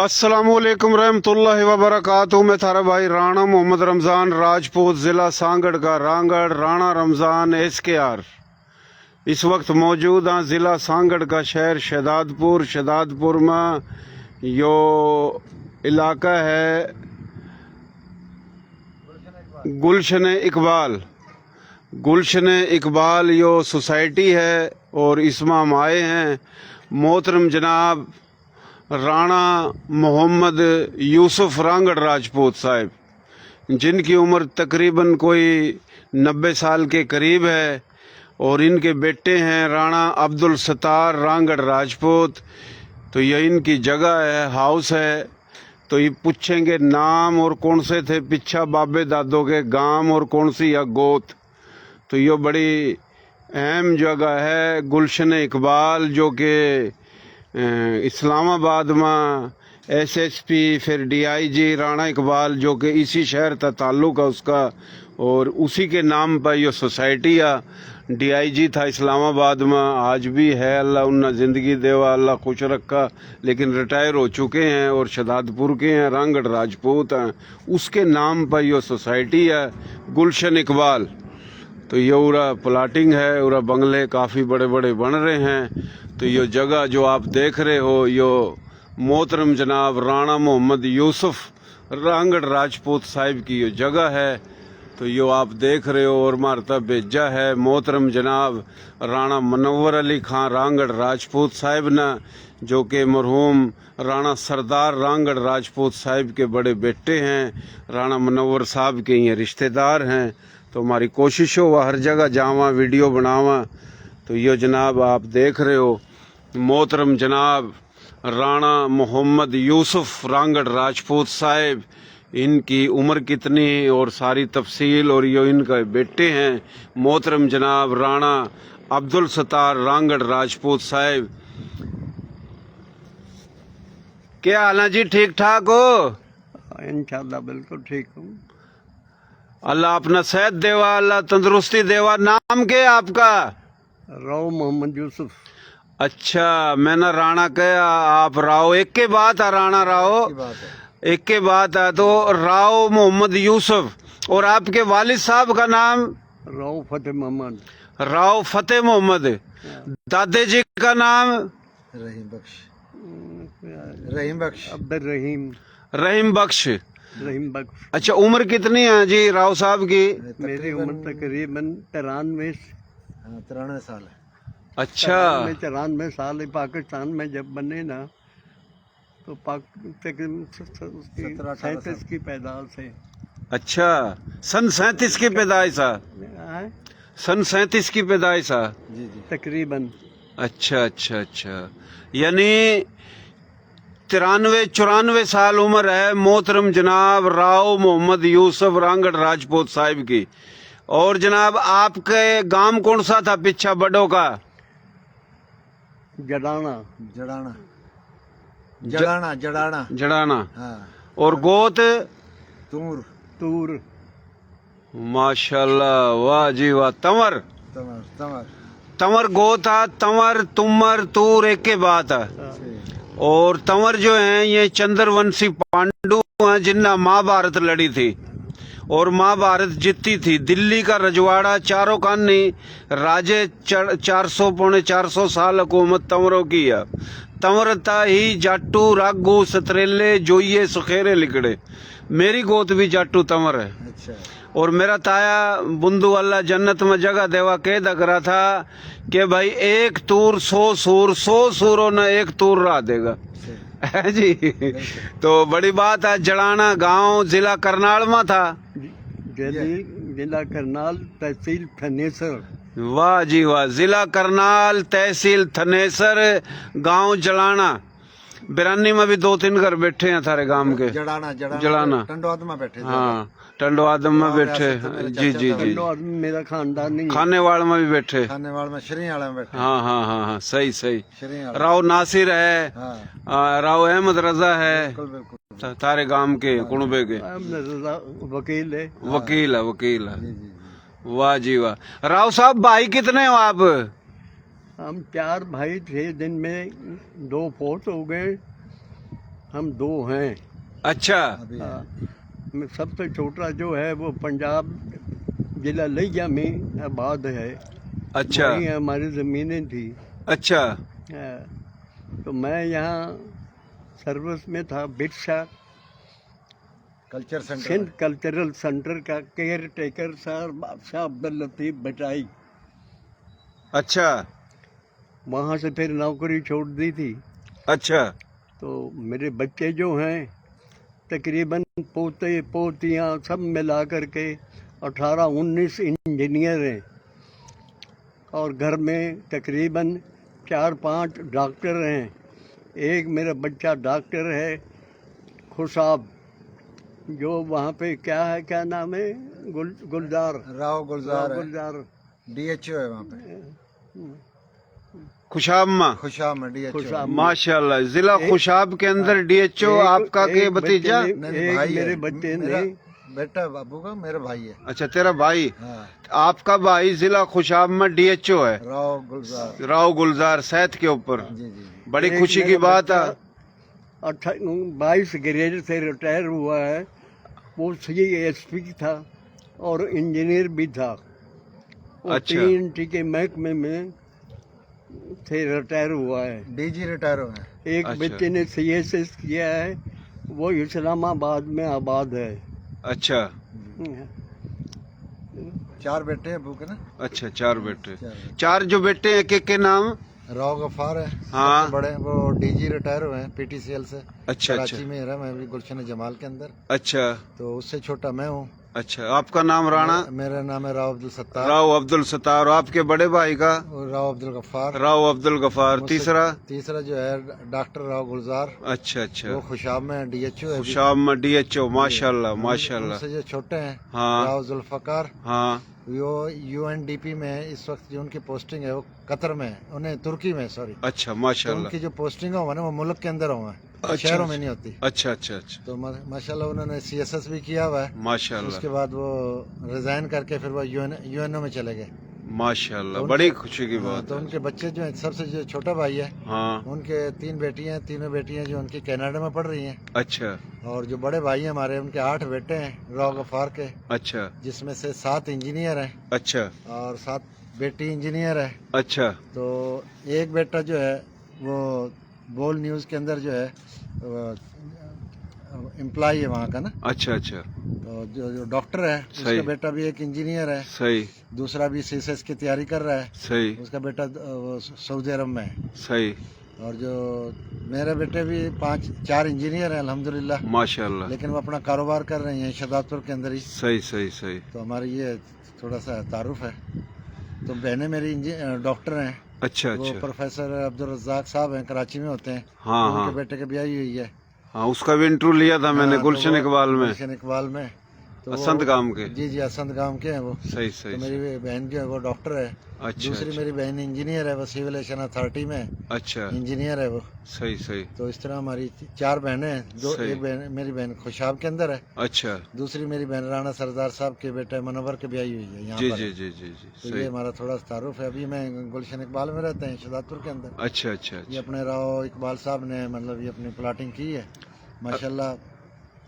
अस्सलाम वालेकुम रहमतुल्लाहि व बरकातुहू। मैं थारा भाई राणा मोहम्मद रमज़ान राजपूत, ज़िला सांगड़ का रांगड़, राणा रमज़ान SKR। इस वक्त मौजूद हाँ ज़िला सांगड़ का शहर शहदादपुर। शहदादपुर में यो इलाका है गुलशन इकबाल। गुलशन इकबाल यो सोसाइटी है और इसमें हम आए हैं मोहतरम जनाब राणा मोहम्मद यूसुफ रांगड़ राजपूत साहब, जिनकी उम्र तकरीबन कोई 90 साल के करीब है, और इनके बेटे हैं राणा अब्दुल सत्तार रांगड़ राजपूत। तो ये इनकी जगह है, हाउस है। तो ये पूछेंगे नाम और कौन से थे पिछा बाबे दादों के गांव और कौन सी या गोत। तो ये बड़ी अहम जगह है गुलशन इकबाल, जो कि इस्लामाबाद में SSP, फिर DIG राणा इकबाल, जो कि इसी शहर का ताल्लुक है उसका, और उसी के नाम पर ये सोसाइटी है। DIG था इस्लामाबाद में, आज भी है, अल्लाह उन्ना ज़िंदगी देवा, अल्लाह खुश रखा, लेकिन रिटायर हो चुके हैं और शहदादपुर के हैं, रांगड़ राजपूत हैं। उसके नाम पर ये सोसाइटी है गुलशन इकबाल। तो ये उरा प्लाटिंग है, उरा बंगले काफ़ी बड़े बड़े बन रहे हैं। तो ये जगह जो आप देख रहे हो, यो मोहतरम जनाब राणा मोहम्मद यूसुफ रांगड़ राजपूत साहिब की ये जगह है। तो यो आप देख रहे हो, और मारता भेजा है मोहतरम जनाब राणा मनव्वर अली खां रांगड़ राजपूत साहिब ने, जो कि मरहूम राणा सरदार रांगड़ राजपूत साहिब के बड़े बेटे हैं। राणा मनव्वर साहब के ये रिश्तेदार हैं। तो हमारी कोशिश हो हर जगह जावा, वीडियो बनावा। तो ये जनाब आप देख रहे हो मोहतरम जनाब राणा मोहम्मद यूसुफ रांगड़ राजपूत साहिब, इनकी उम्र कितनी और सारी तफसील, और ये इनके बेटे हैं मोहतरम जनाब राणा अब्दुल सत्तार रांगड़ राजपूत साहिब। क्या हाल है जी, ठीक ठाक हो? इंशाल्लाह बिल्कुल ठीक हूँ। अल्लाह अपना सेहत देवा, अल्लाह तंदुरुस्ती देवा। नाम क्या है आपका? राव मोहम्मद यूसुफ। अच्छा, मैंने राणा कहा, आप राव एक के बात है, राणा राव एक के बात है। तो राव मोहम्मद यूसुफ, और आपके वालिद साहब का नाम? राव फतेह मोहम्मद। राव फतेह मोहम्मद। दादे जी का नाम? रहीम बख्श। रहीम बख्श। अब्दुल रहीम। रहीम बख्श। रहीम बख्श। अच्छा, उम्र कितनी है जी राव साहब की? मेरी उम्र तकरीबन 93 साल है। अच्छा, 93 साल है। पाकिस्तान में जब बने ना, तो तकरीबन 37 की पैदाइश है। अच्छा, सन 37 की पैदाइश है। सन 37 की पैदाइश है जी जी तकरीबन। अच्छा अच्छा अच्छा, यानी 93-94 साल उम्र है मोहतरम जनाब राव मोहम्मद यूसुफ रांगड़ राजपूत साहिब की। और जनाब आपके गांव कौन सा था पिछा बड़ों का? जड़ाना। जड़ाना। जड़ाना। जड़ाना। जड़ाना। हाँ। और गोत? तूर। तूर। माशाल्लाह, वाह जी वाह। तंवर? तमर। तमर। तंवर गोत था। तंवर, तुमर, तूर एक के बात है। और तंवर जो हैं ये चंद्रवंशी पांडु हैं, जिनना महाभारत लड़ी थी और महाभारत जीती थी। दिल्ली का रजवाड़ा चारों खानी राजे 400-450 साल हुकूमत तंवरों की है। तंवरता ही जाटू रागू सतरेले जोइये सुखेरे लिकड़े। मेरी गोत भी जाटू तंवर है। अच्छा। और मेरा ताया बुंदू वाला जन्नत में जगह देवा कहदा करा था कि भाई एक तूर 100 सूर, 100 सूरों ने एक तूर रा देगा है जी। तो बड़ी बात है। जड़ाना गांव जिला करनाल में था। जिला करनाल, तहसील थनेसर। वाह जी वाह। जिला करनाल, तहसील थनेसर, गांव जड़ाना। बिरानी में भी 2-3 घर बैठे हैं थारे गांव के। जड़ाना। जड़ाना। टंडवाद में बैठे थे। हाँ, टंडो आदम में बैठे। जी जी जी। मेरा खानदान नहीं। खानेवाड़ में भी बैठे। खानेवाड़ में, श्रीयाड़ा में बैठे। हाँ हाँ हाँ हाँ, सही सही। श्रीयाड़ा। राव नासिर है। हाँ। राव अहमद रजा है। बिल्कुल बिल्कुल। तारे गांव के कुणबे के वकील है। वकील है। वकील है। जी जी जी। वाह जी वाह। राव साहब भाई कितने हो आप? हम 4 भाई थे, जिनमें 2 फोर्ट हो गए हम दो हैं। अच्छा अभी हाँ, मैं सबसे छोटा जो है वो पंजाब जिला लिया में आबाद है। अच्छा वहीं हमारी ज़मीनें थी। अच्छा हाँ, तो मैं यहाँ सर्विस में था Birsa culture centre Sindh cultural centre का caretaker sir Badshah Abdul Latif बटाई। अच्छा वहाँ से फिर नौकरी छोड़ दी थी। अच्छा तो मेरे बच्चे जो हैं तकरीबन पोते पोतियाँ सब मिला करके 18-19 इंजीनियर हैं, और घर में तकरीबन 4-5 डॉक्टर हैं। एक मेरा बच्चा डॉक्टर है खुशाब, जो वहाँ पे क्या नाम है, गुलजार राव गुलजार है, गुलजार DHO है वहाँ पे, खुशाब खुशाब में DHO है। खुशाब। माशाल्लाह, जिला खुशाब के अंदर DHO आपका के भतीजा? नहीं, भाई मेरे है। बच्चे मेरा ने बेटा बाबू का मेरा भाई है। अच्छा, तेरा भाई। हाँ, आपका भाई जिला खुशाब में DHO है, राव गुलजार। राव गुलजार सेहत के ऊपर। जी जी। बड़ी एक खुशी की मेरा बात है। बच्चा 22 ग्रेड से रिटायर हुआ है। वो CSP था और इंजीनियर भी था। वो अच्छा। TNT के महकमे में से रिटायर हुआ है। DG रिटायर हुए हैं। एक अच्छा। बच्चे ने CSS किया है, वो इस्लामाबाद में आबाद है। अच्छा 4 बेटे हैं अबू के ना। अच्छा, 4 बेटे। 4 बेटे। 4 जो बेटे हैं के नाम? राव गफार है हाँ। सबसे बड़े, वो DG रिटायर हुए हैं PTCL से। अच्छा कराची अच्छा में रहा, मैं भी गुलशन जमाल के अंदर। अच्छा तो उससे छोटा मैं हूँ। अच्छा। आपका नाम राणा? मेरा नाम है राव अब्दुल सत्तार। राव अब्दुल सत्तार। और आपके बड़े भाई का? और राव अब्दुल गफार। राव अब्दुल गफार। मुझसे- तीसरा? तीसरा जो है डॉक्टर राव गुलजार, अच्छा अच्छा। वो खुशाब में DHO है। खुशाब में DHO। माशाल्लाह माशाल्लाह। उनसे जो छोटे हैं हाँ राव जुल्फकार, हाँ वो UNDP में इस वक्त जो उनकी पोस्टिंग है वो कतर में है, उन्हें तुर्की में, सॉरी। अच्छा तो माशाल्लाह। उनकी जो पोस्टिंग हुआ ना वो मुल्क के अंदर हुआ है, अच्छा, शहरों में नहीं होती। अच्छा अच्छा अच्छा। तो माशाल्लाह उन्होंने CSS भी किया हुआ है। माशाल्लाह उसके बाद वो रिजाइन करके फिर वो UNO में चले गए। माशाल्लाह, तो बड़ी उनके- खुशी की हाँ, बात तो है। उनके बच्चे जो है, सबसे जो छोटा भाई है हाँ उनके 3 बेटियां, तीनों बेटियां जो उनकी कनाडा में पढ़ रही हैं। अच्छा और जो बड़े भाई हैं हमारे, उनके 8 बेटे हैं राव गफार के, अच्छा जिसमें से 7 इंजीनियर हैं अच्छा और 7 बेटी इंजीनियर है। अच्छा तो एक बेटा जो है वो बोल न्यूज़ के अंदर जो है एम्प्लॉय है वहाँ का ना। अच्छा अच्छा। तो जो डॉक्टर है सही। उसका बेटा भी एक इंजीनियर है। सही दूसरा भी CSS की तैयारी कर रहा है। सही उसका बेटा सऊदी अरब में है। सही। और जो मेरे बेटे भी 4 इंजीनियर हैं अल्हम्दुलिल्लाह, माशाल्लाह। लेकिन वो अपना कारोबार कर रहे हैं शहजादपुर के अंदर ही। सही सही सही। तो हमारी ये थोड़ा सा तारुफ है। तो बहनें मेरी डॉक्टर हैं। अच्छा वो अच्छा। प्रोफेसर अब्दुल रज़ाक साहब हैं, कराची में होते हैं। हाँ उनके हाँ बेटे की ब्याही हुई है। हाँ, उसका भी इंटरव्यू लिया था मैंने, हाँ, तो गुलशन वो इकबाल में। गुलशन इकबाल में। तो वो- असंत गांव के। जी जी, असंत गांव के हैं वो। सही तो सही। मेरी बहन जो है वो डॉक्टर है। अच्छा दूसरी अच्छा मेरी बहन इंजीनियर है, वो सिविल एविएशन अथॉरिटी में अच्छा। इंजीनियर है वो। सही सही। तो इस तरह हमारी 4 बहनें हैं। सही। एक बहन मेरी बहन खुशाब के अंदर है। अच्छा। दूसरी मेरी बहन राणा सरदार साहब के बेटे मनोवर के ब्याही हुई है यहाँ जी पर। जी जी जी जी। तो ये सही। हमारा थोड़ा तारुफ है। अभी मैं गुलशन इकबाल में रहते हैं शहजादपुर के अंदर। अच्छा अच्छा ये अच्छा। अपने राव इकबाल साहब ने मतलब ये अपनी प्लाटिंग की है माशाल्लाह।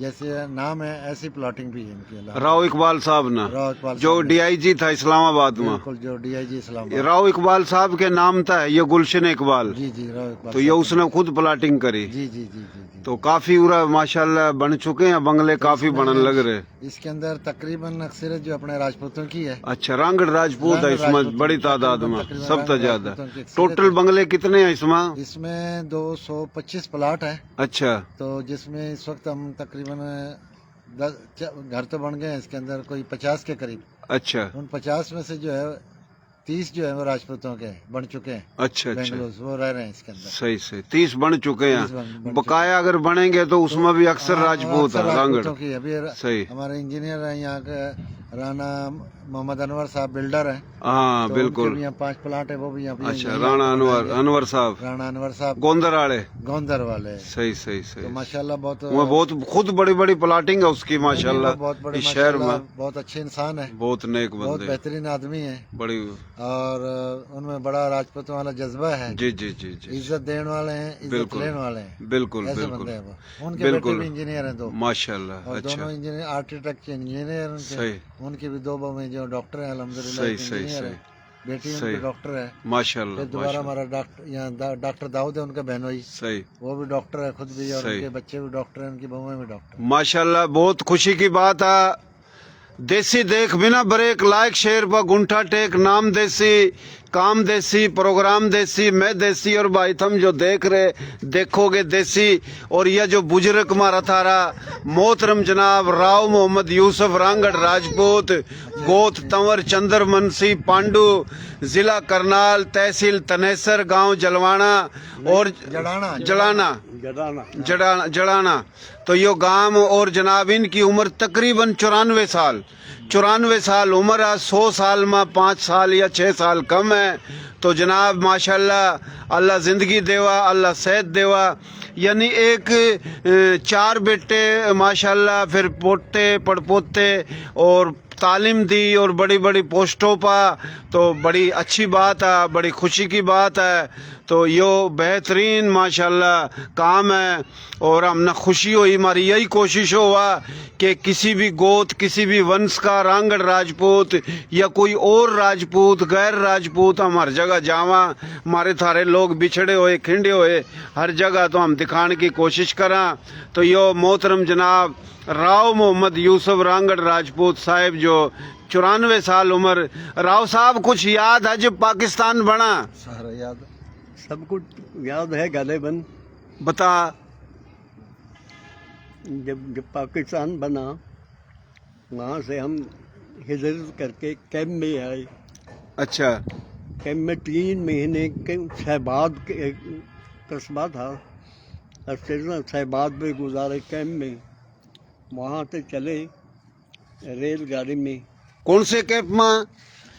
जैसे नाम है ऐसी प्लाटिंग भी है इनकी। अल्लाह। राव इकबाल साहब ना, राव इकबाल जो साहब ने- DIG था इस्लामाबाद में। बिल्कुल, जो DIG इस्लामाबाद। राव इकबाल साहब के नाम था ये गुलशन इकबाल। जी जी, राव इकबाल तो ये साहब उसने खुद प्लाटिंग करी। जी जी जी जी जी। तो काफी पूरा माशाल्लाह बन चुके हैं बंगले, काफी इसमें बनने लग रहे। इसके अंदर तकरीबन अक्सरियत जो अपने राजपूतों की है। अच्छा, रांगड़ राजपूत है रांगड़ इसमें राजपूत, बड़ी तादाद में, तकरीबन सब तो रांगड़ ज्यादा। राजपूतों की अक्सरियत टोटल है। बंगले कितने हैं इसमें? इसमें 225 प्लाट है। अच्छा तो जिसमें इस वक्त हम तकरीबन 10 घर तो बन गए हैं इसके अंदर, कोई 50 के करीब। अच्छा उन 50 में से जो है 30 जो है वो राजपूतों के बन चुके हैं। अच्छा अच्छा। बेंगलोर वो रह रहे हैं इसके अंदर। सही सही। 30 बन चुके 30 बन हैं। चुके बकाया अगर बनेंगे तो उसमें भी अक्सर हाँ, राजपूत अक्सर है, रांगड़। राजपूतों की। अभी सही। हमारे इंजीनियर हैं यहाँ के राणा मोहम्मद अनवर साहब बिल्डर हैं, हाँ तो बिल्कुल। उनके भी यहाँ 5 प्लाट है, वो भी यहाँ पे अच्छा, यहीं राणा अनवर साहब राणा अनवर साहब गोंदर वाले। गोंदर वाले हैं। सही सही तो सही। माशाल्लाह बहुत वो बहुत खुद बड़ी बड़ी प्लाटिंग है उसकी माशाल्लाह बहुत बड़े इस शहर माशाल्लाह में। बहुत अच्छे इंसान है, बहुत नेक बहुत बंदे, बेहतरीन आदमी है, बड़ी। और उनमें बड़ा राजपूतों वाला जज्बा है, जी जी जी जी, इज्जत देने वाले हैं, इज्जत बिल्कुल। लेने वाले हैं, बिल्कुल ऐसे बिल्कुल बंदे हैं वो। उनके बेटे बिल्कुल। भी इंजीनियर हैं दो, माशाल्लाह। और अच्छा, दोनों इंजीनियर आर्किटेक्ट इंजीनियर उनके, सही उनकी भी 2 बहू जो डॉक्टर हैं अल्हम्दुलिल्लाह, सही एक सही इंजीनियर सही। है, बेटी सही। उनकी डॉक्टर है। माशाल्लाह फिर दोबारा माशाल्लाह। हमारा डॉक्टर यहाँ डॉक्टर दाऊद है उनका बहनोई, सही वो भी डॉक्टर है खुद भी, और सही। उनके बच्चे भी डॉक्टर हैं, उनकी बहुएं भी डॉक्टर। माशाल्लाह, बहुत खुशी की बात है। देसी देख बिना ब्रेक, लाइक शेयर पर गुंठा टेक, नाम देसी, काम देसी, प्रोग्राम देसी, मैं देसी, और भाई तुम जो देख रहे देखोगे देसी। और यह जो बुजुर्ग मारा थारा मोहतरम जनाब राव मोहम्मद यूसुफ रांगड़ राजपूत, गोत तंवर चंद्र मनसी पांडू, जिला करनाल, तहसील तनेसर, गांव जलवाना और जड़ाना जड़ाना। तो यो गांव, और जनाब इनकी उम्र तकरीबन 94 साल उम्र है। 100 साल में 5 साल या 6 साल कम है। तो जनाब माशाल्लाह अल्लाह जिंदगी देवा, अल्लाह सेहत देवा। यानी एक 4 बेटे माशाल्लाह, फिर पोते पड़पोते, और तालीम दी, और बड़ी बड़ी पोस्टों पर। तो बड़ी अच्छी बात है, बड़ी खुशी की बात है। तो यो बेहतरीन माशाल्लाह काम है, और हमने खुशी हुई, हमारी यही कोशिश हुआ कि किसी भी गोत, किसी भी वंश का रांगड़ राजपूत या कोई और राजपूत, गैर राजपूत, हम हर जगह जावा। हमारे थारे लोग बिछड़े हुए, खिंडे हुए हर जगह, तो हम दिखाने की कोशिश करा। तो यो मोहतरम जनाब राव मोहम्मद यूसुफ रांगड़ राजपूत साहिब, जो 94 साल उम्र। राव साहब, कुछ याद है जब पाकिस्तान बना? सारा याद, सब कुछ याद है गालिबन। बता। जब पाकिस्तान बना, वहाँ से हम हिजरत करके कैंप में आए। अच्छा, कैंप में 3 महीने के शहबाद के एक कस्बा था, शहबाद में गुजारे कैंप में। वहाँ से चले रेलगाड़ी में। कौन से कैंप में?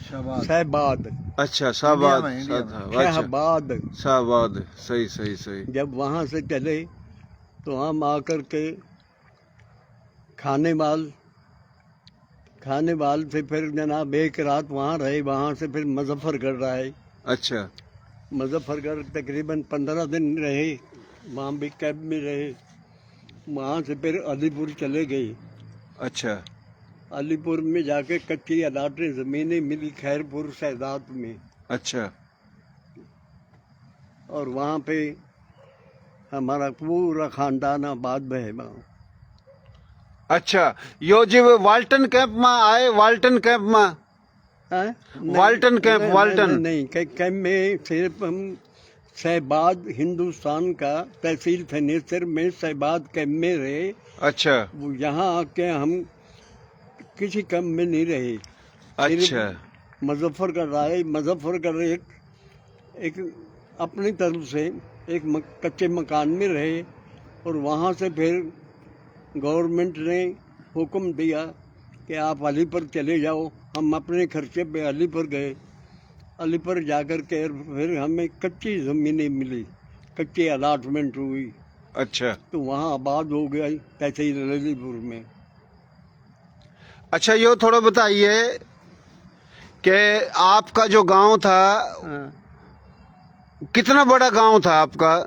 शहबाद। अच्छा, शाहबाद। इंडिया में। अच्छा, शहबाद। शाहबाद, सही सही सही। जब वहाँ से चले तो हम आकर के खानेवाल से फिर जनाब एक रात वहाँ रहे। वहाँ से फिर मुजफ्फरगढ़ रहे। अच्छा, मुजफ्फरगढ़ तकरीबन 15 दिन रहे, वहाँ भी कैंप में रहे। वहाँ से फिर अलीपुर चले गए। अच्छा, अलीपुर में जाके कच्ची अलाटे ज़मीनें मिली खैरपुर शहजाद में। अच्छा, और वहाँ पे हमारा पूरा खानदान आबाद है वहाँ। अच्छा, यो जी वाल्टन कैंप में आए? वाल्टन कैंप में? हैं? Walton camp, Walton? नहीं, कैंप में सिर्फ हम शहबाद, हिंदुस्तान का तहसील थनेसर में शहबाद कैंप में रहे। अच्छा वो यहाँ आके हम किसी कैंप में नहीं रहे। अच्छा, मुजफ्फरगढ़ आए। मुजफ्फरगढ़ एक अपनी तरफ से एक कच्चे मकान में रहे, और वहाँ से फिर गवर्नमेंट ने हुक्म दिया कि आप अलीपुर चले जाओ। हम अपने खर्चे पे अलीपुर गए। अलीपुर जाकर के फिर हमें कच्ची ज़मीनें मिली, कच्ची अलाटमेंट हुई। अच्छा, तो वहाँ आबाद हो गया तहसील अलीपुर में। अच्छा, यो थोड़ा बताइए कि आपका जो गांव था, हाँ, कितना बड़ा गांव था आपका?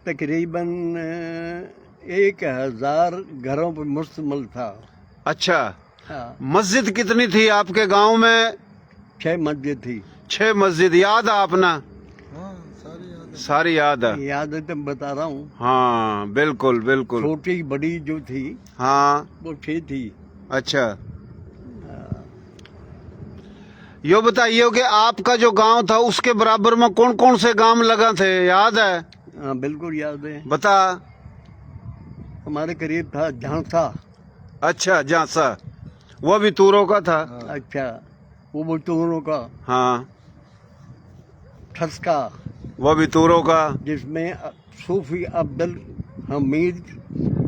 तकरीबन 1000 घरों पर मुश्तमिल था। अच्छा, हाँ, मस्जिद कितनी थी आपके गांव में? 6 मस्जिद थी। 6 मस्जिद। याद है अपना? हाँ, सारी याद है। सारी याद है। याद है तो बता रहा हूँ। हाँ बिल्कुल बिल्कुल। छोटी बड़ी जो थी हाँ, वो 6 थी। अच्छा, यो बताइए कि आपका जो गांव था उसके बराबर में कौन कौन से गांव लगा थे? याद है? हाँ, बिल्कुल याद है। बता। हमारे करीब था झांसा। अच्छा, झांसा, वो भी तूरों का था। अच्छा, वो बतूरों का। हाँ, ठसका, वो भी तूरों का। जिसमें सूफी अब्दुल हमीद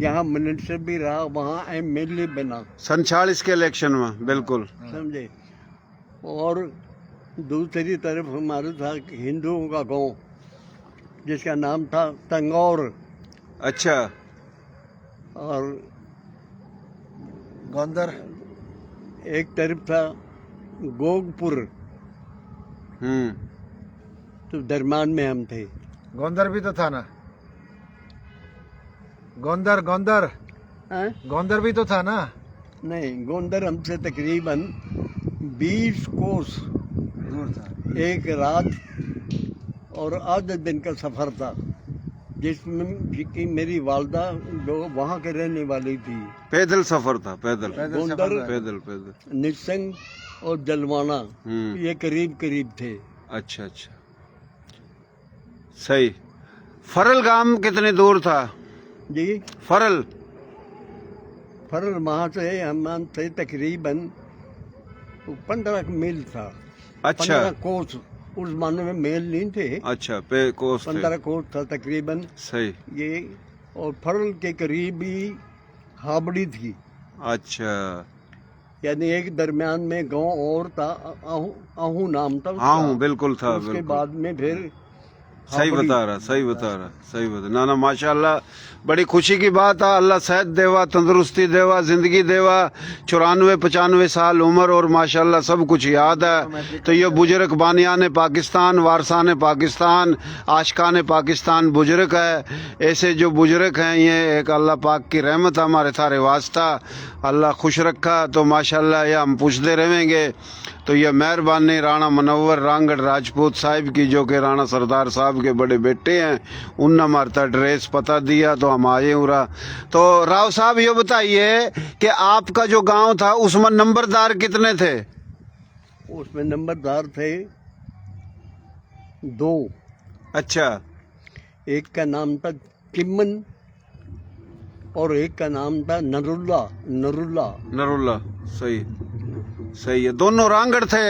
यहाँ मिनिस्टर भी रहा, वहाँ MLA बना, 47 के इलेक्शन में, बिल्कुल। समझे। और दूसरी तरफ हमारे था हिंदुओं का गांव जिसका नाम था तंगौर, अच्छा, और गोंदर, एक तरफ था गोगपुर, तो दरमियान में हम थे। गोंदर भी तो था ना, गोंदर गोंदर हैं? गोंदर भी तो था ना। नहीं, गोंदर हमसे तकरीबन 20 कोस दूर था। एक रात और आधे दिन का सफर था, जिसमें कि मेरी वालदा जो वहाँ के रहने वाली थी। पैदल सफर था, पैदल पैदल गोंदर, सफर था। पैदल पैदल। निसंग और जलवाना ये करीब करीब थे। अच्छा अच्छा, सही। फरल गांव कितने दूर था? जी, फरल फरल वहाँ से हम थे तकरीबन 15 मील था। अच्छा 15 कोस, उस माने में मेल नहीं थे, अच्छा, पे कोस थे, 15 कोस था तकरीबन सही। ये। और फरल के करीब ही हाबड़ी थी, अच्छा, यानी एक दरमियान में गांव और था, आहू नाम था उसका। हाँ हूँ, बिल्कुल था, उसके बिल्कुल बाद में फिर सही हाबड़ी। बता रहा, सही बता रहा, सही बता। ना ना, माशाल्लाह, बड़ी खुशी की बात है। अल्लाह सेहत देवा, तंदुरुस्ती देवा, जिंदगी देवा, 94-95 साल उम्र, और माशाल्लाह सब कुछ याद है। तो ये बुजुर्ग बानियान पाकिस्तान, वारसान पाकिस्तान, आशिकान पाकिस्तान बुजुर्ग है। ऐसे जो बुजुर्ग हैं, ये एक अल्लाह पाक की रहमत है हमारे सारे वास्ता। अल्लाह खुश रखा तो माशाल्लाह ये हम पूछते रहेंगे। तो ये मेहरबानी राणा मनोवर रांगड़ राजपूत साहिब की, जो कि राणा सरदार साहब के बड़े बेटे हैं, उनने हमारा एड्रेस पता दिया तो हम आए उरा। तो राव साहब ये बताइए कि आपका जो गांव था उसमें नंबरदार कितने थे? उसमें नंबरदार थे 2। अच्छा, एक का नाम था चिमन और एक का नाम था नरुल्ला। नरुल्ला, सही सही है। दोनों रांगड़ थे?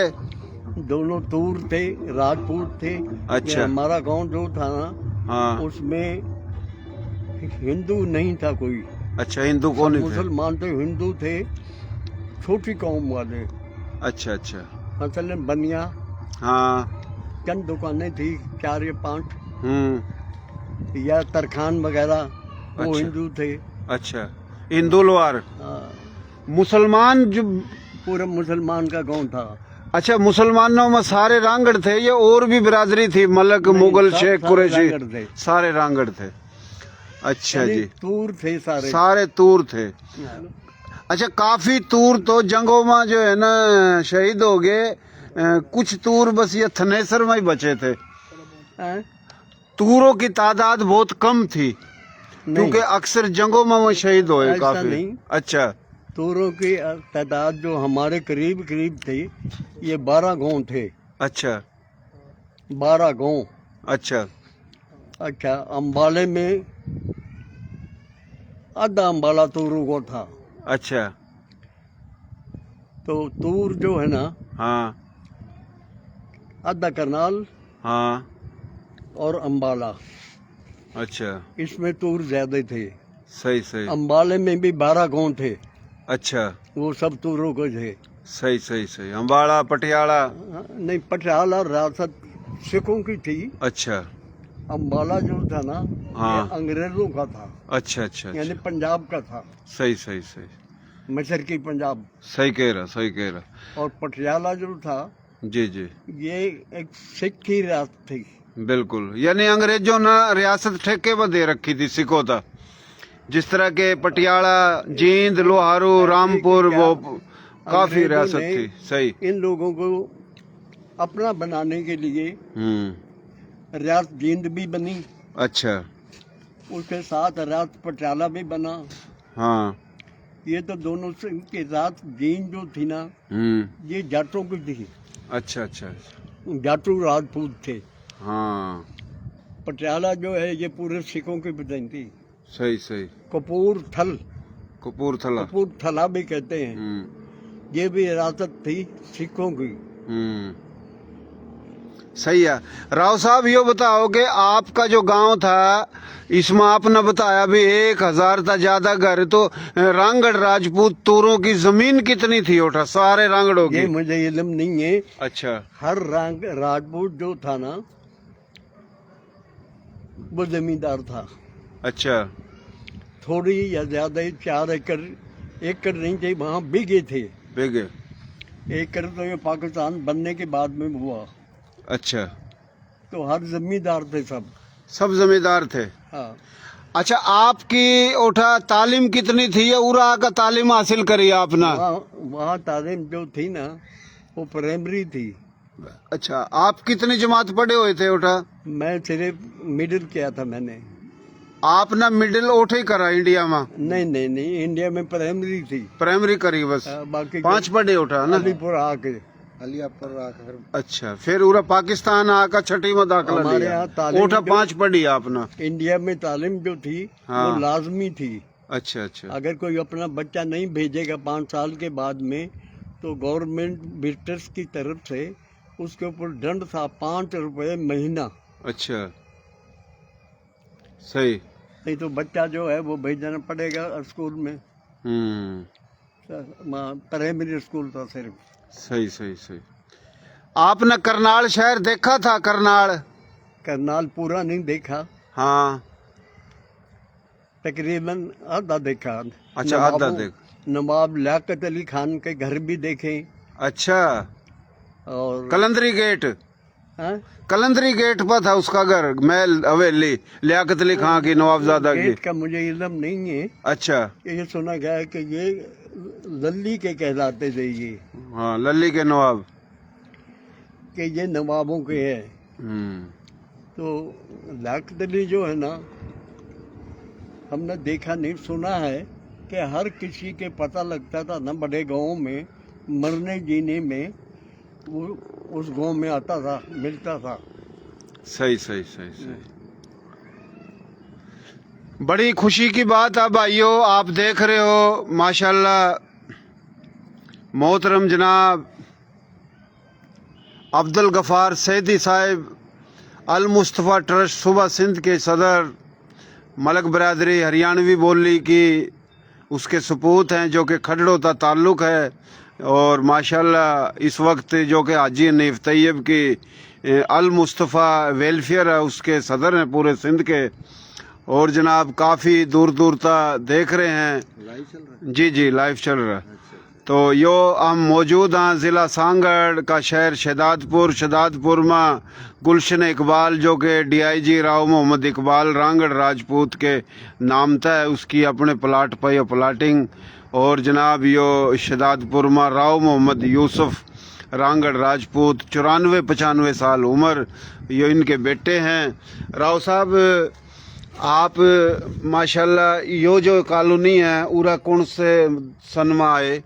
दोनों तूर थे, राजपूत थे। अच्छा। ये हमारा गांव जो था ना, हाँ, उसमें हिंदू नहीं था कोई। अच्छा, हिंदू कौन थे? मुसलमान थे, हिंदू थे, छोटी कौम वाले। अच्छा अच्छा, मसलन बनिया, हाँ, चंद दुकानें थी, 4 या 5, या तरखान वगैरह, वो अच्छा। हिंदू थे। अच्छा, हिंदू लोहार। हाँ, मुसलमान जो, पूरा मुसलमान का गांव था। अच्छा, मुसलमानों में सारे रांगड़ थे या और भी बिरादरी थी? मलक, नहीं, मुगल, सब- शेख, सब कुरैशी, रांगड़ थे। सारे रांगड़ थे। अच्छा यानी जी, तूर थे सारे। सारे तूर थे। अच्छा, काफी तूर तो जंगों में जो है ना शहीद हो गए। कुछ तूर बस ये थनेसर में ही बचे थे। हैं? तूरों की तादाद बहुत कम थी, नहीं, क्योंकि अक्सर जंगों में वो शहीद हुए ऐसा काफी। नहीं। अच्छा तूरों की तादाद जो हमारे करीब करीब थी, ये 12 गांव थे। अच्छा 12 गांव। अच्छा अच्छा, अम्बाले में आधा अम्बाला तूरों को था। अच्छा, तो तूर जो है ना, हाँ आधा करनाल हाँ, और अम्बाला, अच्छा, इसमें तूर ज्यादा थे। सही सही, अम्बाले में भी 12 गांव थे, अच्छा, वो सब तूरों के थे। सही सही सही। अम्बाड़ा, पटियाला। नहीं, पटियाला रियासत सिखों की थी। अच्छा अम्बाला जो था ना, हाँ। ये अंग्रेजों का था, अच्छा अच्छा यानी अच्छा, पंजाब का था, सही सही सही, मशरकी पंजाब। सही कह रहा, सही कह रहा। और पटियाला जो था, जी जी, ये एक सिख की रियासत थी। बिल्कुल, यानी अंग्रेजों ने रियासत ठेके पर दे रखी थी सिखों था। जिस तरह के पटियाला, जींद, लोहारू, रामपुर, वो काफी अंग्रेजों रियासत ने थी। सही। इन लोगों को अपना बनाने के लिए रियासत जींद भी बनी, अच्छा, उसके साथ रियासत पटियाला भी बना। हाँ, ये तो दोनों से के साथ जींद जो थी ना, ये जाटों की थी, अच्छा अच्छा अच्छा, जाटू राजपूत थे। हाँ, पटियाला जो है ये पूरे सिखों की बनी थी। सही सही। कपूरथल, कपूरथला। कपूरथला भी कहते हैं, ये भी रियासत थी सिखों की। सही है। राव साहब ये बताओ कि आपका जो गांव था इसमें आपने बताया भी 1000 था ज्यादा घर, तो रांगड़ राजपूत तूरों की जमीन कितनी थी उठा सारे रांगड़ों ये की? मुझे इल्म नहीं है। अच्छा हर राजपूत जो था ना वो जमींदार था। अच्छा थोड़ी या ज्यादा 4 एकड़ नहीं थे, वहाँ बीघे थे। बेगे। एकड़ तो ये पाकिस्तान बनने के बाद में हुआ। अच्छा तो हर जमींदार थे सब। सब जमींदार थे। हाँ। अच्छा आपकी उठा तालीम कितनी थी या उरा का तालीम हासिल करी आपने? वहाँ तालीम जो थी ना वो प्राइमरी थी। अच्छा आप कितनी जमात पढ़े हुए थे उठा? मैं सिर्फ मिडिल किया था मैंने। आपने मिडिल उठे ही करा इंडिया में? नहीं, इंडिया में प्राइमरी थी। प्राइमरी करी बस? बाकी 5 पढ़े उठा ना? अलीपुर आके। अलीपुर आके फिर अच्छा फिर उरा पाकिस्तान आका छठी में दाखला हमारे लिया। यहाँ तालीम उठा जो- 5 पढ़ी आपने? इंडिया में तालीम जो थी हाँ। वो लाजमी थी। अच्छा अच्छा अगर कोई अपना बच्चा नहीं भेजेगा 5 साल के बाद में तो गवर्नमेंट विजिटर्स की तरफ से उसके ऊपर दंड था 5 रुपए महीना। अच्छा सही। नहीं तो बच्चा जो है वो भेजना पड़ेगा स्कूल में। प्राइमरी स्कूल था सिर्फ। सही सही सही। आपने करनाल शहर देखा था? करनाल? करनाल पूरा नहीं देखा, हाँ तकरीबन आधा देखा। अच्छा आधा देख। नवाब लियाकत अली खान के घर भी देखे। अच्छा और कलंदरी गेट? हाँ? कलंदरी गेट पर था उसका घर, महल हवेली लियाकत अली खां की, नवाबजादा की। गेट का मुझे इल्म नहीं है। अच्छा ये सुना गया है कि ये लल्ली के कहलाते थे ये, हाँ लल्ली के नवाब। कि ये नवाबों के हैं। हम्म, तो लियाकत अली जो है ना हमने देखा नहीं, सुना है कि हर किसी के पता लगता था ना बड़े गाँव में मरने जीने में वो उस गांव में आता था, मिलता था। सही सही सही सही। बड़ी खुशी की बात है भाइयों, आप देख रहे हो माशाल्लाह मोहतरम जनाब अब्दुल गफार सैदी साहिब अल मुस्तफ़ा ट्रस्ट सूबा सिंध के सदर, मलक बरादरी हरियाणवी बोली की उसके सपूत हैं जो कि खडड़ों का ताल्लुक़ है। और माशाल्लाह इस वक्त जो कि हाजी हनीफ तैयब की अल मुस्तफ़ा वेलफेयर है उसके सदर हैं पूरे सिंध के। और जनाब काफ़ी दूर दूर तक देख रहे हैं। लाइव चल रहा है? जी जी लाइव चल रहा है। तो यो हम मौजूद हैं ज़िला सांगड़ का शहर शहदादपुर में गुलशन इकबाल जो कि DIG राव मोहम्मद इकबाल रांगड़ राजपूत के नामता है, उसकी अपने प्लाट पर यो प्लाटिंग। और जनाब यो शहदादपुर में राव मोहम्मद यूसुफ रांगड़ राजपूत 94-95 साल उम्र, ये इनके बेटे हैं। राव साहब आप माशाल्लाह यो जो कॉलोनी है उरा कौन से सन में आए?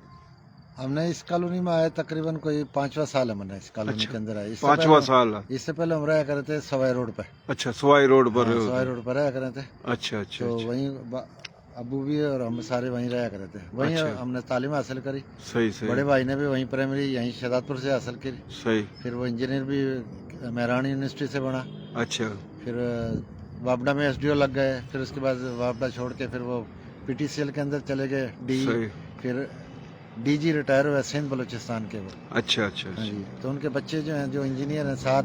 हमने इस कॉलोनी में आए तकरीबन कोई 5वां साल है मैंने इस कॉलोनी के अंदर आए। 5वां साल है। इससे पहले हम रहा करते थे सवाई रोड पे। अच्छा सवाई रोड पर? हाँ, सवाई रोड पर रहा करते थे। अच्छा अच्छा तो अच्छा। वहीं अबू भी और हम सारे वहीं रहा करते थे। वहीं अच्छा। हमने तालीम हासिल करी। सही सही बड़े भाई ने भी वहीं प्राइमरी यहीं शहदादपुर से हासिल करी। सही। फिर वो इंजीनियर भी मेहरानी यूनिवर्सिटी से बना। अच्छा फिर वापडा में SDO लग गए। फिर उसके बाद वापडा छोड़ के फिर वो PTCL के अंदर चले गए डी। सही। फिर DG रिटायर हुए सिंध बलूचिस्तान के वो। अच्छा अच्छा हाँ अच्छा जी। तो उनके बच्चे जो हैं जो इंजीनियर हैं 7,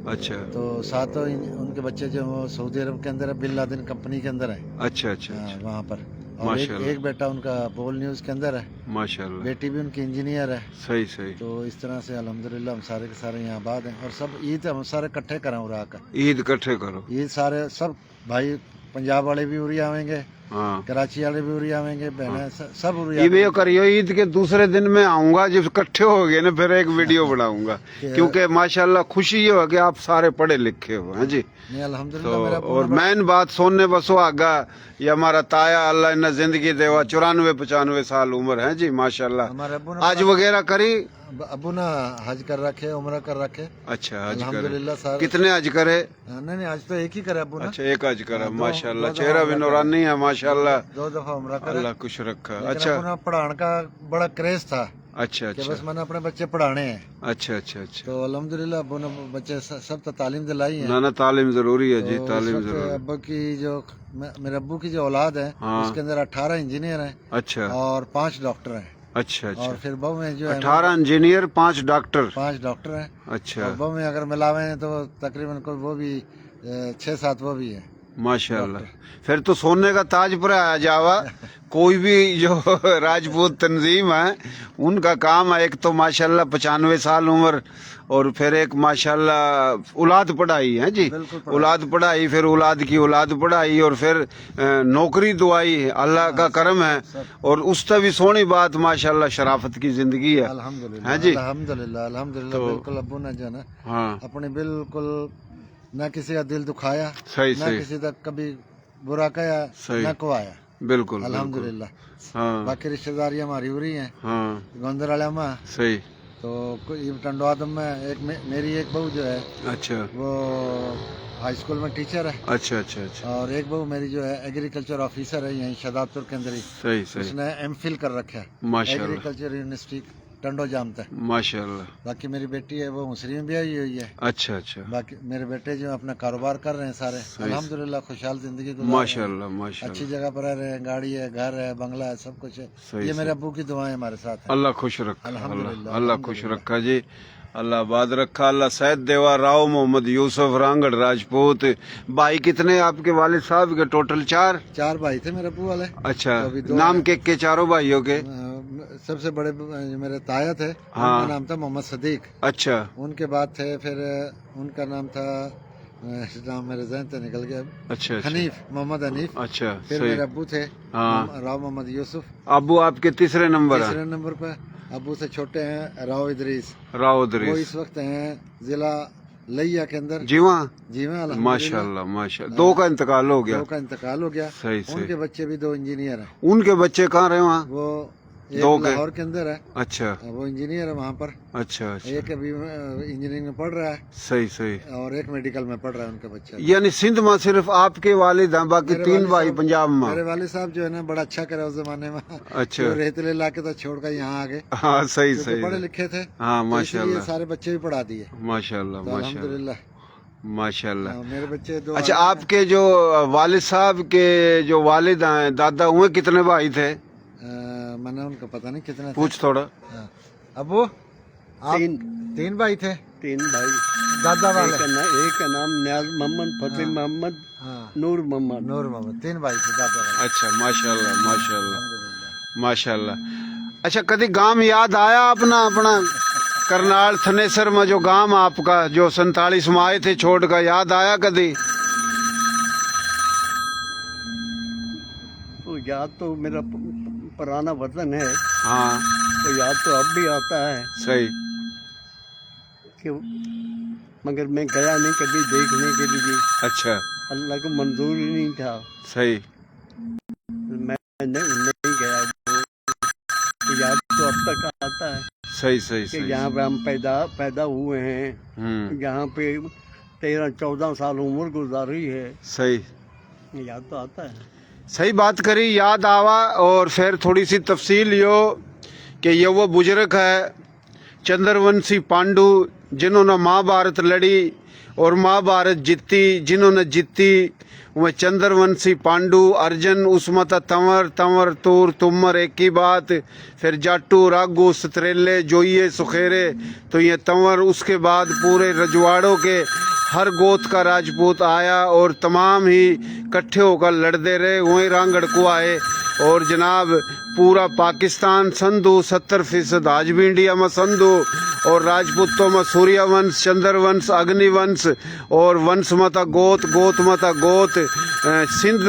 अच्छा तो 7 उनके बच्चे जो वो सऊदी अरब के अंदर है, बिन लादेन कंपनी के अंदर है। अच्छा अच्छा हाँ, अच्छा। वहाँ पर। और माशाल्लाह। एक बेटा उनका बोल न्यूज़ के अंदर है। माशाल्लाह बेटी भी उनकी इंजीनियर है। सही सही। तो इस तरह से अल्हम्दुलिल्लाह हम सारे के सारे यहाँ आबाद हैं। और सब ईद हम सारे इकट्ठे करें उरा का। ईद इकट्ठे करो। ईद सारे सब भाई पंजाब वाले भी उरी आवेंगे, हाँ कराची वाले भी उरी आवेंगे, बहनें सब उरी ये भी करियो। ईद के दूसरे दिन मैं आऊंगा जब इकट्ठे हो गए ना फिर एक वीडियो बनाऊंगा, क्योंकि माशाल्लाह खुशी ये हो कि आप सारे पढ़े लिखे हो हैं जी। नहीं अल्हम्दुलिल्लाह तो मेरा और मेन बात सोने बसो आगा ये हमारा ताया अल्लाह इन्हें जिंदगी देवा 94-95 साल उम्र है जी माशाल्लाह। हमारे अब्बू ने आज वगैरह करी? अब्बू ना हज कर रखे, उम्र कर रखे। अच्छा हज करे? अल्हम्दुलिल्लाह सारे। कितने हज करे? नहीं आज तो एक ही करे अब्बू ना। अच्छा एक हज करा। हाँ, माशाल्लाह दो चेहरा भी दफा नूरानी है माशाल्लाह। 2 दफा उम्र करे। अल्लाह कुछ रखा। लेकिन अच्छा अब्बू ना पढ़ाने का बड़ा क्रेज था। अच्छा कि अच्छा बस मैंने अपने बच्चे पढ़ाने हैं। अच्छा अच्छा अच्छा। तो अल्हम्दुलिल्लाह अब्बू ने बच्चे सब तो तालीम दिलाई है। ना ना तालीम जरूरी है तो जी, इस तालीम वक्त जरूरी। अब्बू की जो मेरे अब्बू की जो औलाद है हाँ। उसके अंदर 18 इंजीनियर हैं अच्छा और 5 डॉक्टर हैं। अच्छा और अच्छा। फिर बहू में जो है 18 इंजीनियर 5 डॉक्टर। 5 डॉक्टर हैं। अच्छा और बहू में अगर मिलावे हैं तो तकरीबन कोई वो भी 6-7 वो भी है। माशाल्लाह, फिर तो सोने का ताज पर आ जावा। कोई भी जो राजपूत तंजीम है उनका काम है, एक तो माशाल्लाह 95 साल उम्र, और फिर एक माशाल्लाह औलाद पढ़ाई है जी, बिल्कुल पढ़ाई। औलाद पढ़ाई, फिर औलाद की औलाद पढ़ाई, और फिर नौकरी दुआई, अल्लाह का करम है। और उससे भी सोनी बात माशाल्लाह शराफत की जिंदगी है। अल्हम्दुलिल्लाह हाँ जी। अल्हम्दुलिल्लाह अल्हम्दुलिल्लाह। तो- बिल्कुल अब्बू ने जो है ना हाँ अपने बिल्कुल न किसी का दिल दुखाया, सही न सही किसी का कभी बुरा कहा, सही। न कुआया। बिल्कुल बिल्कुल। अल्हम्दुलिल्लाह। हाँ बाकी रिश्तेदारी हमारी हो रही हैं हाँ गोंदर वाले में। सही। तो कोई टंडवादम में एक मेरी एक बहू जो है अच्छा वो हाई स्कूल में टीचर है। अच्छा अच्छा अच्छा। और एक बहू मेरी जो है एग्रीकल्चर ऑफिसर है यहीं शदाबपुर के अंदर ही। सही सही। उसने एमफिल कर रखा है माशाल्लाह एग्रीकल्चर यूनिवर्सिटी टंडो जामता है। माशाल्लाह। बाकी मेरी बेटी है वो मुसरी में ब्याही हुई है। अच्छा अच्छा। बाकी मेरे बेटे जो अपना कारोबार कर रहे हैं सारे अल्हम्दुलिल्लाह खुशहाल जिंदगी गुजार रहे हैं। माशाल्लाह अच्छी माशाल्लाह। जगह पर रह रहे हैं, गाड़ी है, घर है, बंगला है, सब कुछ है। सही, ये सही। मेरे अब्बू की दुआएं हमारे साथ है। अल्लाह खुश रखा, अल्हम्दुलिल्लाह, अल्लाह खुश अल्हम्दुलिल्लाह। रखा जी, अल्लाह आबाद रखा। अल्लाह सैयद देवा राव मोहम्मद यूसुफ रांगड़ राजपूत। भाई कितने आपके वालिद साहब के? टोटल 4। 4 भाई थे मेरे अब्बू वाले। अच्छा, तो अभी 2 नाम के चारों भाइयों के? सबसे बड़े जो मेरे ताया थे हाँ। उनका नाम था मोहम्मद सदीक। अच्छा उनके बाद थे फिर उनका नाम था नाम मेरे जहन से निकल गया, अच्छा अच्छा हनीफ, मोहम्मद हनीफ। अच्छा फिर सही। मेरे अब्बू थे हाँ। राव मोहम्मद यूसुफ। अबू आपके तीसरे नंबर है? तीसरे नंबर पे। अब्बू से छोटे हैं राव इदरीस। राव वो दरीस इस वक्त हैं जिला लिया के अंदर। जीवा। जी में अल्हम्दुलिल्लाह। माशाल्लाह माशाल्लाह। 2 का इंतकाल हो गया। 2 का इंतकाल हो गया। सही सही। उनके बच्चे भी 2 इंजीनियर हैं। उनके बच्चे कहाँ रहे वहाँ? वो एक 2 के? लाहौर के अंदर है, अच्छा वो इंजीनियर है वहाँ पर। अच्छा अच्छा। एक अभी इंजीनियरिंग में पढ़ रहा है सही सही। और एक मेडिकल में पढ़ रहा है उनका बच्चा। यानी सिंध में सिर्फ आपके वालिद हैं, बाकी मेरे 3 वालिद भाई साहब- पंजाब में? मेरे वाले साहब जो है ना बड़ा अच्छा करे उस जमाने में। अच्छा। जो रेतले ला के तो छोड़ कर यहाँ आ गए, हाँ सही क्योंकि सही। पढ़े लिखे थे। हाँ तो माशाल्लाह इसलिए सारे बच्चे भी पढ़ा दिए। माशाल्लाह तो माशाल्लाह अल्हम्दुलिल्लाह। माशाल्लाह। हाँ, मेरे बच्चे 2 अच्छा, आपके जो वालिद साहब के जो वालिद हैं दादा, हुए कितने भाई थे? मैंने उनका पता नहीं कितने थे। पूछ थोड़ा। हाँ। अबू आप 3 भाई थे 3 भाई। दादा वाले? एक का नाम न्याज मोहम्मद, फतेह मोहम्मद, हाँ नूर मोहम्मद। नूर मोहम्मद। 3 भाई थे दादा वाले। अच्छा माशाल्लाह माशाल्लाह अल्हम्दुलिल्लाह। माशाल्लाह। अच्छा, कभी गांव याद आया अपना अपना करनाल थनेसर में जो गांव आपका जो 47 में आए थे छोड़ का, याद आया कभी? तो याद तो मेरा पुराना वतन है, हाँ तो याद तो अब भी आता है सही। कि मगर मैं गया नहीं कभी देखने के लिए, अच्छा अल्लाह को मंजूर ही नहीं था। सही। मैं नहीं गया। वो तो याद तो अब तक आता है सही सही कि सही। यहाँ पे हम पैदा हुए हैं, यहाँ पे 13-14 साल उम्र गुजारी है। सही याद तो आता है। सही बात करी, याद आवा। और फिर थोड़ी सी तफसील यो कि ये वो बुजुर्ग है चंद्रवंशी पांडु जिन्होंने महाभारत लड़ी और महाभारत जीती, जिन्होंने जीती वह चंद्रवंशी पांडु। अर्जुन उसमता तंवर, तंवर तूर तुमर एक ही बात। फिर जाटू रागू सतरेले जोइये सुखेरे, तो ये तंवर। उसके बाद पूरे रजवाड़ों के हर गोत का राजपूत आया और तमाम ही इकट्ठे होकर लड़ते रहे, वहीं रांगड़ को आए। और जनाब पूरा पाकिस्तान संधु 70% आज भी इंडिया में संधु। और राजपूतों में सूर्यवंश, चंद्रवंश, अग्निवंश और वंश मता गोत, गोत मता गोत। सिंध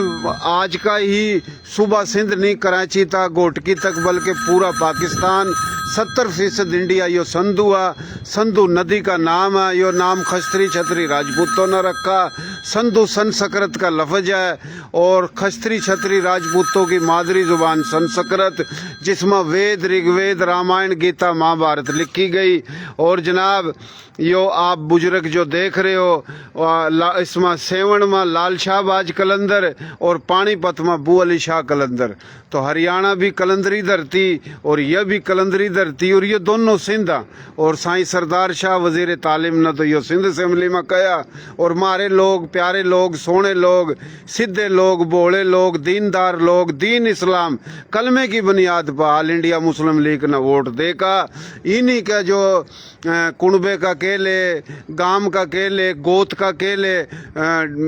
आज का ही सूबा सिंध नहीं कराची था गोटकी तक, बल्कि पूरा पाकिस्तान 70% इंडिया यो संधु है। संधु नदी का नाम है, यो नाम खस्त्री छत्री राजपूतों ने रखा। संधु संस्कृत का लफ्ज है और खस्त्री छत्री राजपूतों की मादरी जुबान संस्कृत इमारत जिसमें वेद ऋग्वेद रामायण गीता महाभारत लिखी गई। और जनाब यो आप बुजुर्ग जो देख रहे हो इसमें सेवन में लाल शाहबाज कलंदर और पानीपत में बू अली शाह कलंदर। तो हरियाणा भी कलंदरी धरती और यह भी कलंदरी धरती और ये दोनों सिंधा। और साईं सरदार शाह वजीर तालीम ने तो यो सिंध असेंबली में कहा। और मारे लोग प्यारे लोग सोने लोग सीधे लोग भोले लोग दीनदार लोग दीन इस्लाम कलमे की बुनियाद पर ऑल इंडिया मुस्लिम लीग ने वोट देगा। इन्हीं का जो कुणबे का केले गाम का केले गोत का केले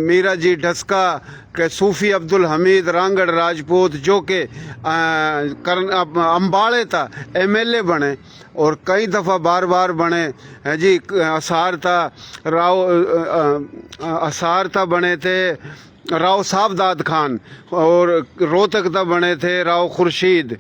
मीरा जी ढस्का के सूफी अब्दुल हमीद रांगड़ राजपूत जो के अम्बाड़े था एमएलए बने और कई दफ़ा बार बार बने हैं जी। असार था बने थे राव साबदाद खान और रोहतक था बने थे राव खुर्शीद,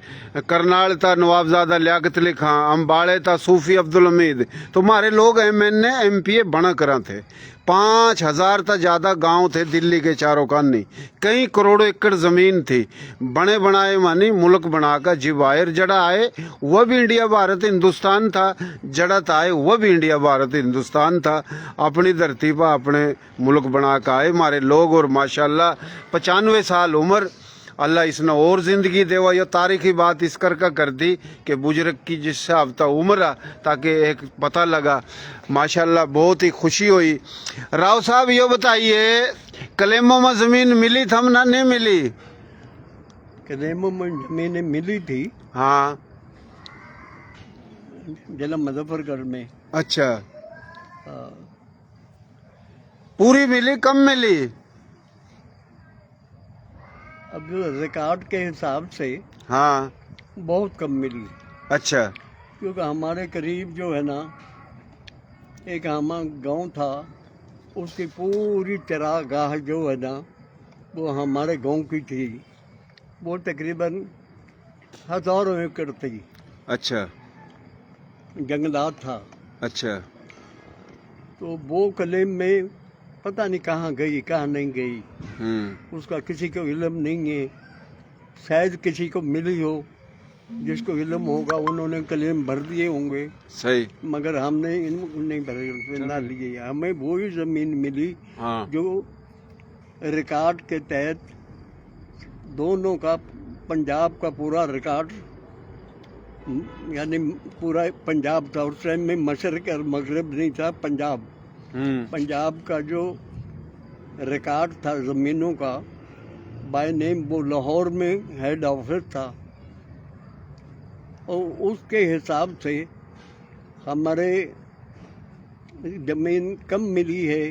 करनाल था नवाबजादा लियाकत अली खां, अम्बाड़े था सूफी अब्दुल हमीद। तो हमारे लोग MNA MPA बना करा थे। 5000 था ज़्यादा गांव थे दिल्ली के चारों कानी, कई करोड़ों एकड़ ज़मीन थी। बने बनाए मानी मुल्क बनाकर जिवायर जड़ा आए वह भी इंडिया भारत हिंदुस्तान था, जड़त आए वह भी इंडिया भारत हिंदुस्तान था। अपनी धरती पर अपने मुल्क बना कर आए हमारे लोग। और माशाल्लाह 95 साल उम्र अल्लाह इसने और ज़िंदगी देवा। ये तारीखी बात इस करके कर दी कि बुजुर्ग की जिस हिसाब था उम्र ताकि एक पता लगा। माशाल्लाह बहुत ही खुशी हुई। राव साहब ये बताइए कलेमों में ज़मीन मिली थम ना नहीं मिली? कलेमों में ज़मीनें मिली थी हाँ जिला मुजफ्फरगढ़ में। अच्छा हाँ, पूरी मिली कम मिली? अब जो रिकॉर्ड के हिसाब से हाँ बहुत कम मिली। अच्छा क्योंकि हमारे करीब जो है ना एक हमारा गांव था उसकी पूरी चरागाह जो है ना वो हमारे गांव की थी। वो तकरीबन 1000 एकड़ थी। अच्छा जंगलात था। अच्छा तो वो कलेम में पता नहीं कहाँ गई कहाँ नहीं गई उसका किसी को इल्म नहीं है। शायद किसी को मिली हो, जिसको इल्म होगा उन्होंने कलेम भर दिए होंगे। सही। मगर हमने इनको नहीं भरे ना लिए। हमें वही ज़मीन मिली हाँ जो रिकॉर्ड के तहत दोनों का पंजाब का पूरा रिकॉर्ड यानी पूरा पंजाब था। उस टाइम में मशरक़ और मगरब नहीं था, पंजाब। पंजाब का जो रिकॉर्ड था ज़मीनों का बाय नेम वो लाहौर में हेड ऑफिस था। और उसके हिसाब से हमारे ज़मीन कम मिली है,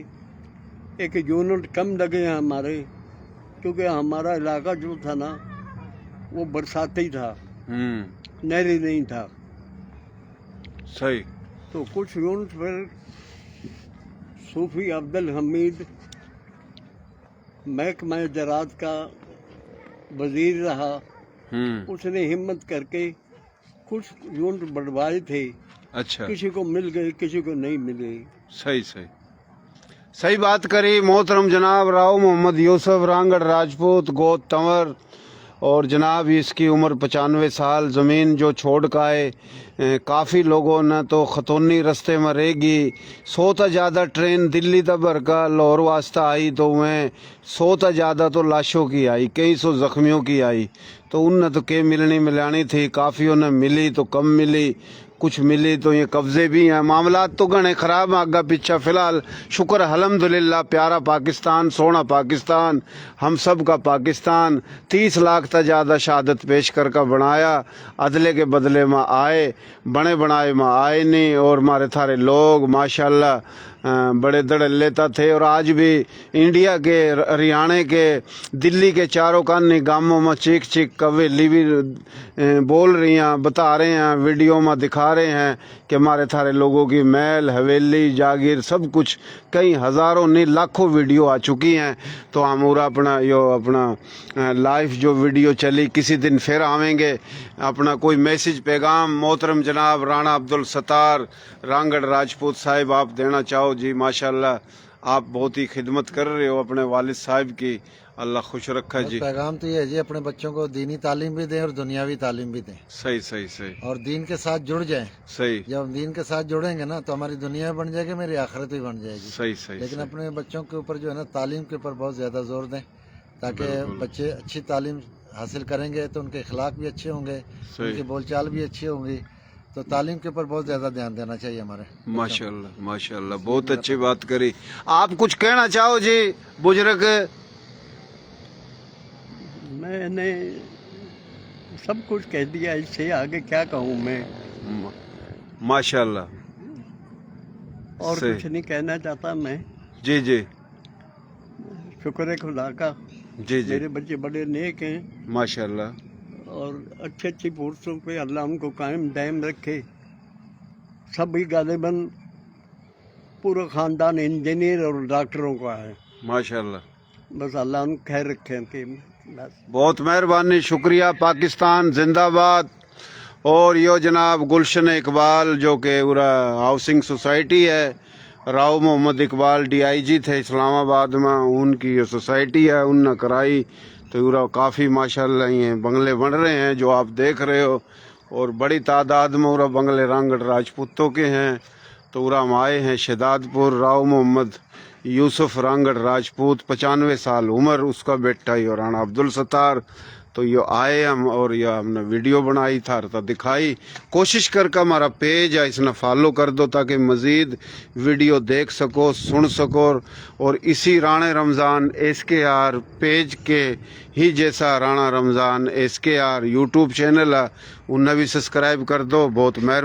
एक यूनिट कम लगे हैं हमारे। क्योंकि हमारा इलाका जो था ना वो बरसाती था, नहरी नहीं था। सही। तो कुछ यूनिट पर सूफी अब्दुल हमीद महकमा ज़राअत का वजीर रहा। उसने हिम्मत करके कुछ यूनिट बढ़वाए थे। अच्छा किसी को मिल गए किसी को नहीं मिले। सही सही सही बात करी मोहतरम जनाब राव मोहम्मद यूसुफ रांगड़ राजपूत गोत तंवर। और जनाब इसकी उम्र 95 साल। ज़मीन जो छोड़ का आए काफ़ी लोगों ने तो खतौनी रस्ते में रहेगी। 100 से ज़्यादा ट्रेन दिल्ली तक भर का लाहौर वास्ता आई तो वह 100 से ज़्यादा तो लाशों की आई, कई सौ ज़ख्मियों की आई। तो उनने तो के मिलनी मिलानी थी, काफ़ियों ने मिली तो कम मिली, कुछ मिली तो ये कब्जे भी हैं। मामला तो घने ख़राब आगा पीछा। फ़िलहाल शुक्र अल्हम्दुलिल्लाह प्यारा पाकिस्तान सोना पाकिस्तान हम सब का पाकिस्तान 30 लाख तक ज़्यादा शहादत पेश कर बनाया। अदले के बदले में आए बने बनाए में आए नहीं। और हमारे थारे लोग माशाल्लाह बड़े धड़ल्लेता थे। और आज भी इंडिया के हरियाणा के दिल्ली के चारों कानी गांवों में चीख चीख कवेली भी बोल रही हैं, बता रहे हैं, वीडियो में दिखा रहे हैं कि हमारे थारे लोगों की महल हवेली जागीर सब कुछ कई हज़ारों नहीं लाखों वीडियो आ चुकी हैं। तो हम अपना लाइव जो वीडियो चली किसी दिन फिर आवेंगे। अपना कोई मैसेज पैगाम मोहतरम जनाब राणा अब्दुल सत्तार रांगड़ राजपूत साहिब आप देना चाहो? जी माशाल्लाह आप बहुत ही खिदमत कर रहे हो अपने वालिद साहब की। अल्लाह खुश रखा जी। पैगाम तो ये है जी, अपने बच्चों को दीनी तालीम भी दें और दुनियावी तालीम भी दें, सही सही सही और दीन के साथ जुड़ जाएं। सही जब हम दीन के साथ जुड़ेंगे ना तो हमारी दुनिया भी बन जाएगी, मेरी आखिरत भी बन जाएगी। सही सही लेकिन सही। अपने बच्चों के ऊपर जो है ना तालीम के ऊपर बहुत ज़्यादा जोर दें, ताकि बच्चे अच्छी तालीम हासिल करेंगे तो उनके अखलाक भी अच्छे होंगे, सही। उनकी बोलचाल भी अच्छी होंगी। तो तालीम के ऊपर बहुत ज़्यादा ध्यान देना चाहिए हमारे। माशाल्लाह माशाल्लाह, बहुत अच्छी बात करी। आप कुछ कहना चाहो जी बुजुर्ग? मैंने सब कुछ कह दिया, इससे आगे क्या कहूँ मैं। माशाल्लाह। और सही। कुछ नहीं कहना चाहता मैं। जी जी शुक्र है खुदा का, जी जी मेरे बच्चे बड़े नेक हैं माशाल्लाह। और अच्छी अच्छी पुरुषों पे अल्लाह उनको कायम दायम रखे। सभी गालिबन पूरा ख़ानदान इंजीनियर और डॉक्टरों का है, माशाल्लाह। बस अल्लाह उनको खैर रखे कि बस। बहुत मेहरबानी, शुक्रिया। पाकिस्तान जिंदाबाद। और यो जनाब गुलशन इकबाल जो कि पूरा हाउसिंग सोसाइटी है, राव मोहम्मद इकबाल DIG थे इस्लामाबाद में, उनकी ये सोसाइटी है, उनने कराई। तो पूरा काफ़ी माशाल्लाह ये बंगले बन रहे हैं जो आप देख रहे हो, और बड़ी तादाद में पूरा बंगले रांगड़ राजपूतों के हैं। तो पूरा हम आए हैं शहदादपुर, राव मोहम्मद यूसुफ रांगड़ राजपूत, 95 साल उम्र, उसका बेटा ही और राणा अब्दुल सत्तार। तो ये आए हम और ये हमने वीडियो बनाई था तो दिखाई। कोशिश करके हमारा पेज है इसने फॉलो कर दो ताकि मज़ीद वीडियो देख सको, सुन सको। और इसी राणा रमज़ान SKR पेज के ही जैसा Rana Ramzan SKR YouTube channel है, उन्हें भी सब्सक्राइब कर दो। बहुत मेहरबानी।